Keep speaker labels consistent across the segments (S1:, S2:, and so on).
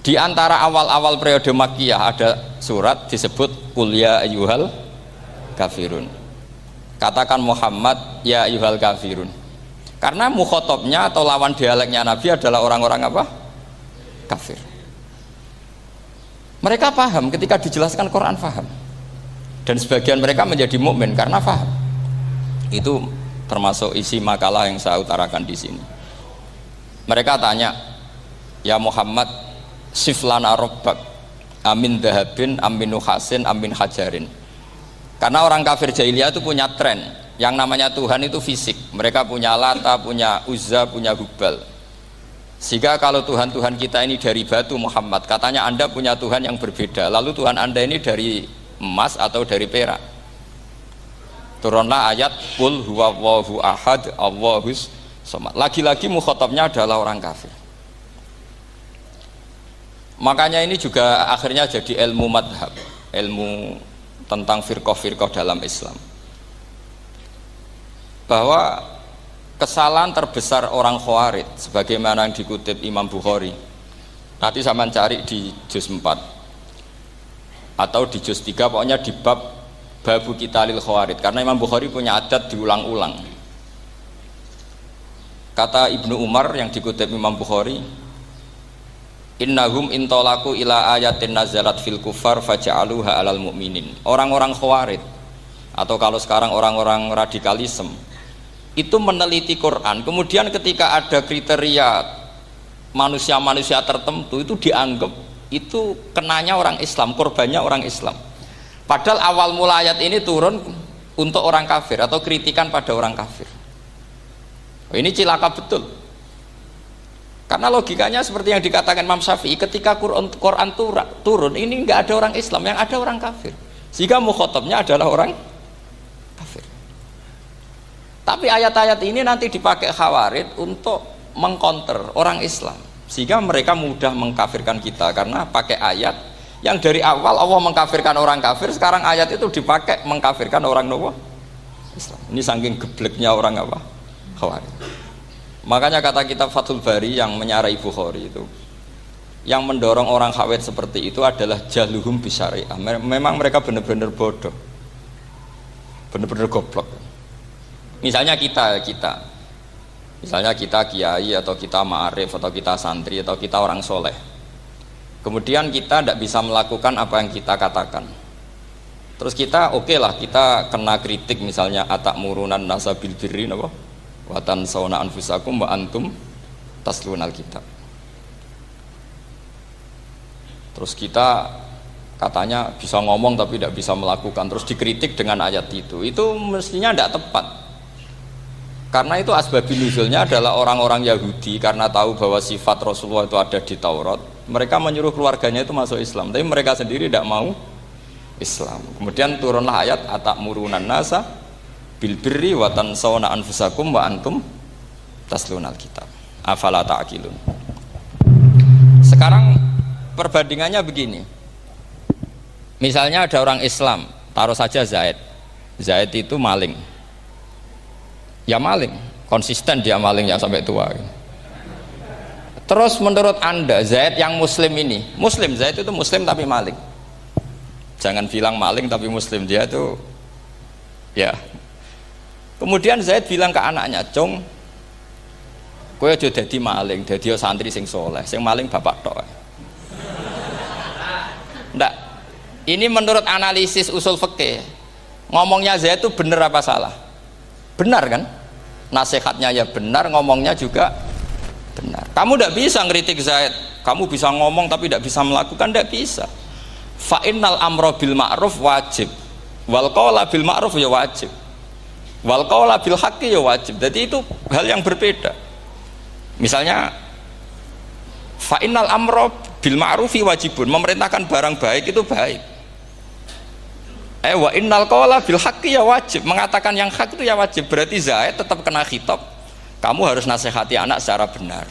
S1: Di antara awal-awal periode Makkiyah ada surat disebut Qul ya ayyuhal kafirun. Katakan Muhammad ya ayyuhal kafirun. Karena mukhatabnya atau lawan dialeknya Nabi adalah orang-orang apa? Kafir. Mereka paham ketika dijelaskan Quran, paham. Dan sebagian mereka menjadi mukmin karena paham. Itu termasuk isi makalah yang saya utarakan di sini. Mereka tanya, ya Muhammad, siflana robbak amin dahabin amin nuhasin amin hajarin. Karena orang kafir jahiliyah itu punya tren yang namanya Tuhan itu fisik. Mereka punya Lata, punya Uzza, punya Hubal. Sehingga kalau Tuhan-Tuhan kita ini dari batu Muhammad, katanya Anda punya Tuhan yang berbeda. Lalu Tuhan Anda ini dari emas atau dari perak. Turunlah ayat Qul huwallahu ahad Allahus somad. Lagi-lagi mukhatabnya adalah orang kafir. Makanya ini juga akhirnya jadi ilmu madhab, ilmu tentang firqah-firqah dalam Islam, bahwa kesalahan terbesar orang Khawarij sebagaimana yang dikutip Imam Bukhari, nanti saya mencari di juz 4 atau di juz 3, pokoknya di bab babu qitalil Khawarij, karena Imam Bukhari punya adat diulang-ulang. Kata Ibnu Umar yang dikutip Imam Bukhari, innahum intolaku ila ayatin nazalat fil kufar faja'aluha alal mu'minin. Orang-orang Khawarij atau kalau sekarang orang-orang radikalisme itu meneliti Quran, kemudian ketika ada kriteria manusia-manusia tertentu itu dianggap itu kenanya orang Islam, korbannya orang Islam. Padahal awal mula ayat ini turun untuk orang kafir atau kritikan pada orang kafir. Ini cilaka betul. Karena logikanya seperti yang dikatakan Imam Syafi'i, ketika Quran turun ini nggak ada orang Islam, yang ada orang kafir. Sehingga mukhatabnya adalah orang kafir. Tapi ayat-ayat ini nanti dipakai Khawarij untuk mengcounter orang Islam, sehingga mereka mudah mengkafirkan kita karena pakai ayat yang dari awal Allah mengkafirkan orang kafir, sekarang ayat itu dipakai mengkafirkan orang Islam. Ini saking gebleknya orang apa? Khawarij. Makanya kata kitab Fathul Bari yang menyarai Bukhari itu, yang mendorong orang Khawarij seperti itu adalah jahluhum bisyariah. Memang mereka benar-benar bodoh, benar-benar goblok. Misalnya kita kiai atau kita ma'arif atau kita santri atau kita orang soleh, kemudian kita tidak bisa melakukan apa yang kita katakan, terus kita oke lah, kita kena kritik misalnya atakmurunan nasabil birri watan sauna anfusakum wa antum taslunal kitab. Terus kita katanya bisa ngomong tapi tidak bisa melakukan, terus dikritik dengan ayat itu mestinya tidak tepat. Karena itu asbabun nuzulnya adalah orang-orang Yahudi karena tahu bahwa sifat Rasulullah itu ada di Taurat, mereka menyuruh keluarganya itu masuk Islam, tapi mereka sendiri tidak mau Islam. Kemudian turunlah ayat atakmurunan nasa bil birri wa tansawna anfusakum wa antum taslunal kitab afala ta'qilun. Sekarang perbandingannya begini, misalnya ada orang Islam, taruh saja Zaid itu maling, ya maling, konsisten dia malingnya sampai tua. Terus menurut Anda Zaid yang muslim ini, muslim, Zaid itu muslim tapi maling, jangan bilang maling tapi muslim, dia itu ya. Kemudian Zaid bilang ke anaknya, "Cung, kowe aja dadi maling, dadi santri sing soleh, sing maling bapak tok." Ndak. Ini menurut analisis usul fikih. Ngomongnya Zaid itu benar apa salah? Benar kan? Nasihatnya ya benar, ngomongnya juga benar. Kamu ndak bisa ngeritik Zaid. Kamu bisa ngomong tapi tidak bisa melakukan, ndak bisa. Fa innal amra bil ma'ruf wajib. Wal qawla bil ma'ruf ya wajib. Wal qawla bil haqqi ya wajib. Jadi itu hal yang berbeda. Misalnya fa innal amra bil ma'rufi wajibun, memerintahkan barang baik itu baik. Wa innal qawla bil haqqi ya wajib, mengatakan yang hak itu ya wajib. Berarti Zaid tetap kena khitab. Kamu harus nasihati anak secara benar.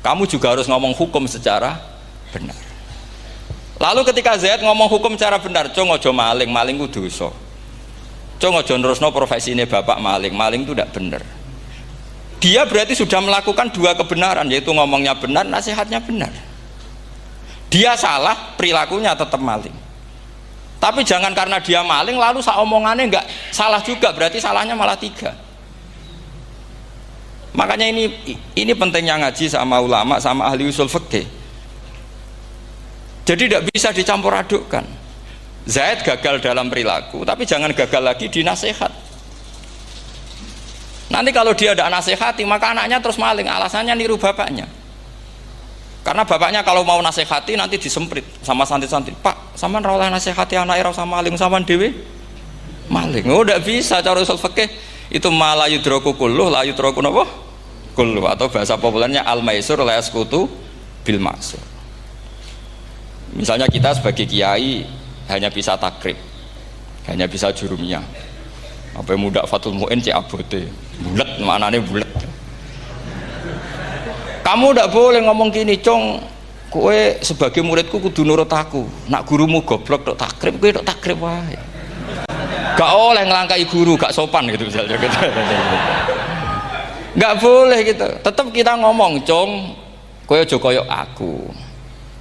S1: Kamu juga harus ngomong hukum secara benar. Lalu ketika Zaid ngomong hukum secara benar, cung ojo maling, maling ku dosa. Cung ojo nerusno profesi ini bapak maling, maling itu tidak benar. Dia berarti sudah melakukan dua kebenaran, yaitu ngomongnya benar, nasihatnya benar. Dia salah, perilakunya tetap maling. Tapi jangan karena dia maling lalu omongannya enggak salah juga, berarti salahnya malah 3. Makanya ini pentingnya ngaji sama ulama, sama ahli usul fikih. Jadi tidak bisa dicampur adukkan. Zaid gagal dalam perilaku, tapi jangan gagal lagi di nasihat. Nanti kalau dia tidak nasihati, maka anaknya terus maling, alasannya niru bapaknya. Karena bapaknya kalau mau nasihati nanti disemprit sama santri-santri. Pak, sampean ra oleh nasihati anak ra sama maling, sampean dhewe maling. Oh, tidak bisa cara usul fikih. Itu malah yudroku kulluh, la yudroku napa? Kulluh, atau bahasa populernya al-maisur la yasqutu bil ma'sur. Misalnya kita sebagai kiai hanya bisa takrib, hanya bisa jurumiyah. Apa muda Fatul Mu'in cek abote. Bulet, maknane bulet. Kamu tidak boleh ngomong gini, Cong. Kowe sebagai muridku kudu nurut aku. Nak gurumu goblok tok takrib, kowe tok takrib wae. Gak oleh ngelangkai guru, gak sopan gitu misalnya gitu. Gak boleh gitu. Tetap kita ngomong, Cong, kowe aja koyo aku.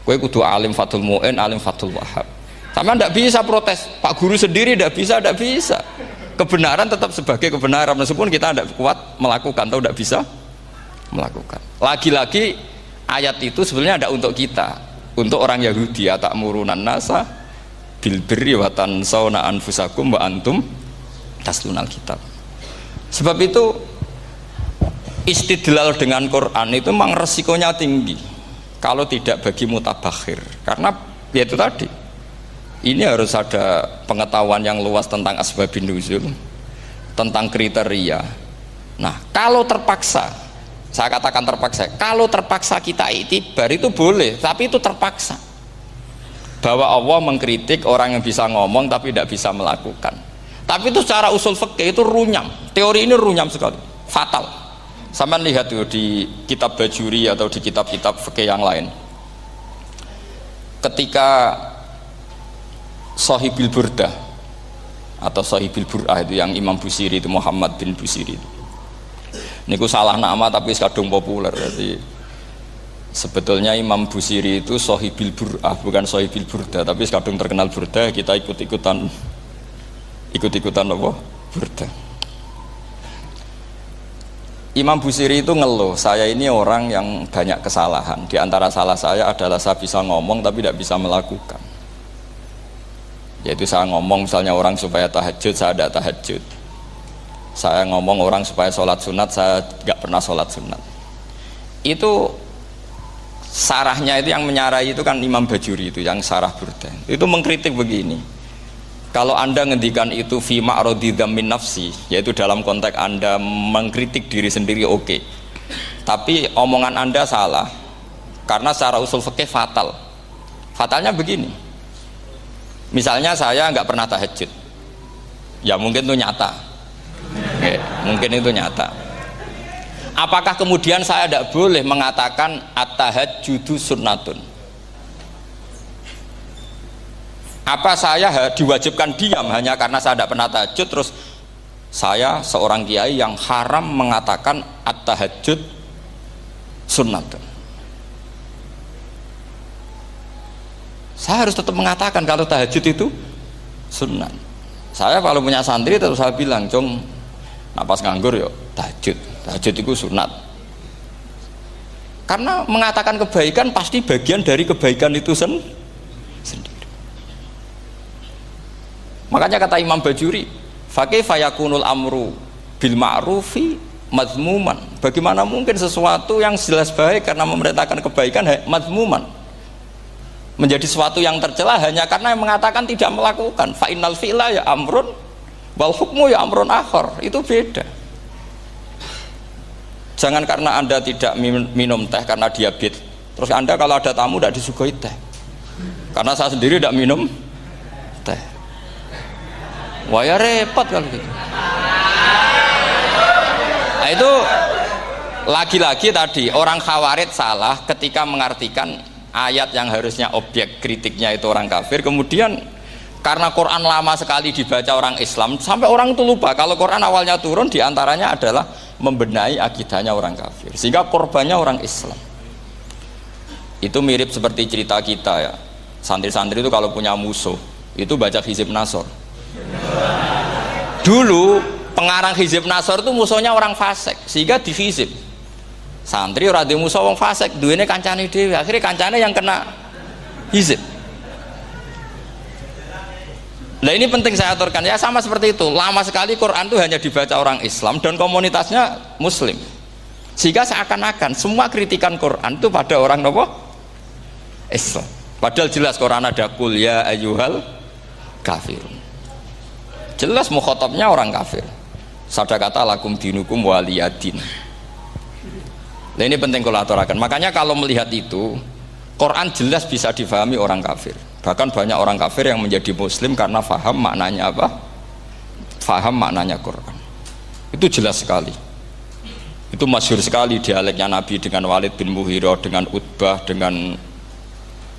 S1: Kowe kudu alim Fatul Mu'in, alim Fatul Wahab. Sama ndak bisa protes. Pak guru sendiri ndak bisa, ndak bisa. Kebenaran tetap sebagai kebenaran meskipun kita ndak kuat melakukan atau ndak bisa melakukan. Lagi-lagi ayat itu sebenarnya ada untuk kita, untuk orang Yahudi, ta'murunan nasa bil birri wa tansawna anfusakum wa antum taslunal kitab. Sebab itu istidlal dengan Quran itu memang resikonya tinggi kalau tidak bagi mutabakhir, karena ya itu tadi, ini harus ada pengetahuan yang luas tentang asbabun nuzul, tentang kriteria. Nah, kalau terpaksa, saya katakan terpaksa, kalau terpaksa kita iktibar itu boleh, tapi itu terpaksa. Bahwa Allah mengkritik orang yang bisa ngomong tapi tidak bisa melakukan. Tapi itu secara usul fikih itu runyam. Teori ini runyam sekali, fatal. Sampai lihat tuh di kitab Bajuri atau di kitab-kitab fikih yang lain. Ketika Shahibil Burdah atau Shahibil Bur'ah itu yang Imam Busiri itu, Muhammad bin Busiri itu. Niku salah nama tapi kadung populer. Jadi sebetulnya Imam Busiri itu Shahibil Bur'ah, bukan Shahibil Burdah, tapi kadung terkenal Burdah, kita ikut-ikutan apa? Burdah. Imam Busiri itu ngeluh, saya ini orang yang banyak kesalahan. Di antara salah saya adalah saya bisa ngomong tapi tidak bisa melakukan. Yaitu saya ngomong misalnya orang supaya tahajud, saya tidak tahajud. Saya ngomong orang supaya sholat sunat, saya tidak pernah sholat sunat. Itu sarahnya itu yang menyarai itu kan Imam Bajuri itu, yang sarah Burdah. Itu mengkritik begini. Kalau Anda ngendikan itu fi ma'radi dzammin nafsi, yaitu dalam konteks Anda mengkritik diri sendiri, oke. Tapi omongan Anda salah. Karena secara usul fikih fatal. Fatalnya begini. Misalnya saya nggak pernah tahajud. Ya mungkin itu nyata. Oke, mungkin itu nyata. Apakah kemudian saya tidak boleh mengatakan at-tahajjudu sunnatun? Apa saya diwajibkan diam hanya karena saya tidak pernah tahajud, terus saya seorang kiai yang haram mengatakan at-tahajjud sunnatun? Saya harus tetap mengatakan kalau tahajud itu sunnah. Saya kalau punya santri terus saya bilang, Cung, napas nganggur yuk tahajud itu sunat. Karena mengatakan kebaikan pasti bagian dari kebaikan itu sendiri. Makanya kata Imam Bajuri, fakaifa yakunul amru bil ma'rufi mazmuman. Bagaimana mungkin sesuatu yang jelas baik karena memerintahkan kebaikan mazmuman menjadi sesuatu yang tercela hanya karena yang mengatakan tidak melakukan. Fa innal fi'la ya amrun wal hukmu ya amrun akhar. Itu beda. Jangan karena Anda tidak minum teh karena diabetes, terus Anda kalau ada tamu tidak disuguhi teh. Karena saya sendiri tidak minum teh. Wah ya repot kalau gitu. Nah itu lagi-lagi tadi orang Khawarij salah ketika mengartikan ayat yang harusnya objek kritiknya itu orang kafir, kemudian karena Quran lama sekali dibaca orang Islam sampai orang itu lupa kalau Quran awalnya turun diantaranya adalah membenahi akidahnya orang kafir, sehingga korbannya orang Islam. Itu mirip seperti cerita kita ya. Santri-santri itu kalau punya musuh itu baca Hizib Nasor. Dulu pengarang Hizib Nasor itu musuhnya orang fasik, sehingga dihizib. Santri ora duwe musuh wong fasik, duwene kancane dhewe. Akhirnya kancane yang kena hizib. Nah ini penting saya aturkan ya, sama seperti itu. Lama sekali Quran itu hanya dibaca orang Islam dan komunitasnya Muslim, sehingga seakan-akan semua kritikan Quran itu pada orang nopo Islam. Padahal jelas Quran ada kul ya ayyuhal kafirun. Jelas mukhatabnya orang kafir. Sadaqata lakum dinukum waliyadin. Nah ini penting kalau aturakan. Makanya kalau melihat itu, Quran jelas bisa difahami orang kafir. Bahkan banyak orang kafir yang menjadi muslim karena faham maknanya apa? Faham maknanya Quran. Itu jelas sekali. Itu masyhur sekali dialeknya Nabi dengan Walid bin Mughirah, dengan Utbah, dengan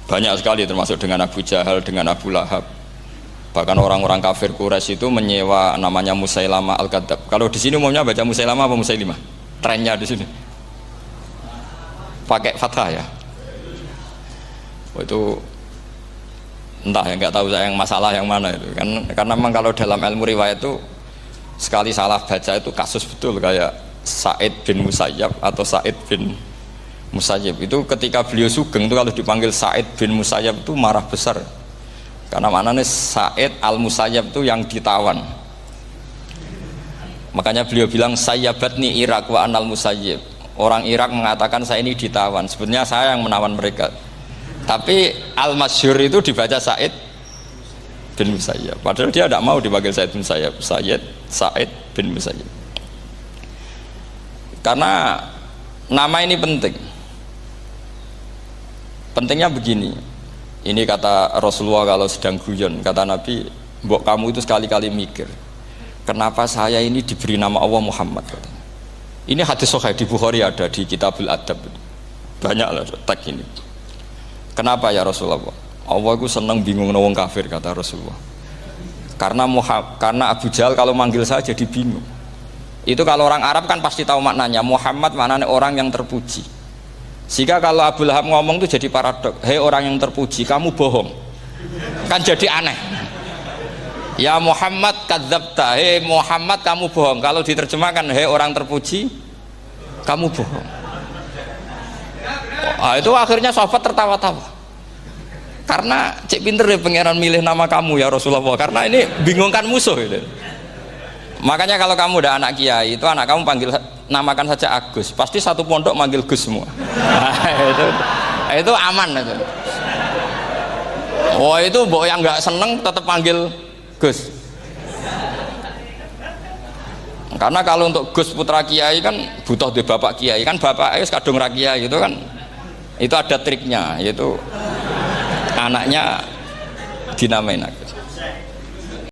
S1: banyak sekali, termasuk dengan Abu Jahal, dengan Abu Lahab. Bahkan orang-orang kafir Quraisy itu menyewa namanya Musailamah Al-Kadzab. Kalau di sini umumnya baca Musailamah apa Musailimah? Trennya di sini pakai fathah ya. Oh, itu entah ya, nggak tahu saya yang masalah yang mana itu kan, karena memang kalau dalam ilmu riwayat itu sekali salah baca itu kasus betul, kayak Sa'id bin Musayyab atau Sa'id bin Musayyib itu ketika beliau sugeng itu kalau dipanggil Sa'id bin Musayyab itu marah besar, karena maknanya Sa'id al-Musayyab itu yang ditawan. Makanya beliau bilang sayyabatni Irak wa anal Musayyib. Orang Irak mengatakan saya ini ditawan, sebenarnya saya yang menawan mereka. Tapi al-masyhur itu dibaca Sa'id bin Musayyab, padahal dia tidak mau dipanggil Sa'id bin Musayyab, Sa'id bin Musayyab. Karena nama ini penting. Pentingnya begini, ini kata Rasulullah kalau sedang guyon, kata Nabi, mbok kamu itu sekali-kali mikir, kenapa saya ini diberi nama Allah Muhammad. Ini hadis sahih di Bukhari, ada di Kitabul Adab, banyak lah teks ini. Kenapa ya Rasulullah? Allah itu senang bingung wong kafir, kata Rasulullah. Karena Abu Jahal kalau manggil saya jadi bingung. Itu kalau orang Arab kan pasti tahu maknanya. Muhammad maknanya orang yang terpuji. Sehingga kalau Abu Lahab ngomong itu jadi paradok. Hei orang yang terpuji, kamu bohong. Kan jadi aneh. Ya Muhammad kadzabta. Hei Muhammad kamu bohong. Kalau diterjemahkan hei orang terpuji, kamu bohong. Itu akhirnya sahabat tertawa-tawa, karena cek pinter ya pangeran milih nama kamu ya Rasulullah, karena ini bingungkan musuh gitu. Makanya kalau kamu udah anak kiai itu anak kamu panggil, namakan saja Agus, pasti satu pondok manggil Gus semua. Itu aman itu. Oh itu mbok yang nggak seneng tetap panggil Gus. Karena kalau untuk Gus putra kiai kan butuh di bapak kiai, kan bapak kadung ra kiai gitu kan. Itu ada triknya, yaitu anaknya dinamain Agus.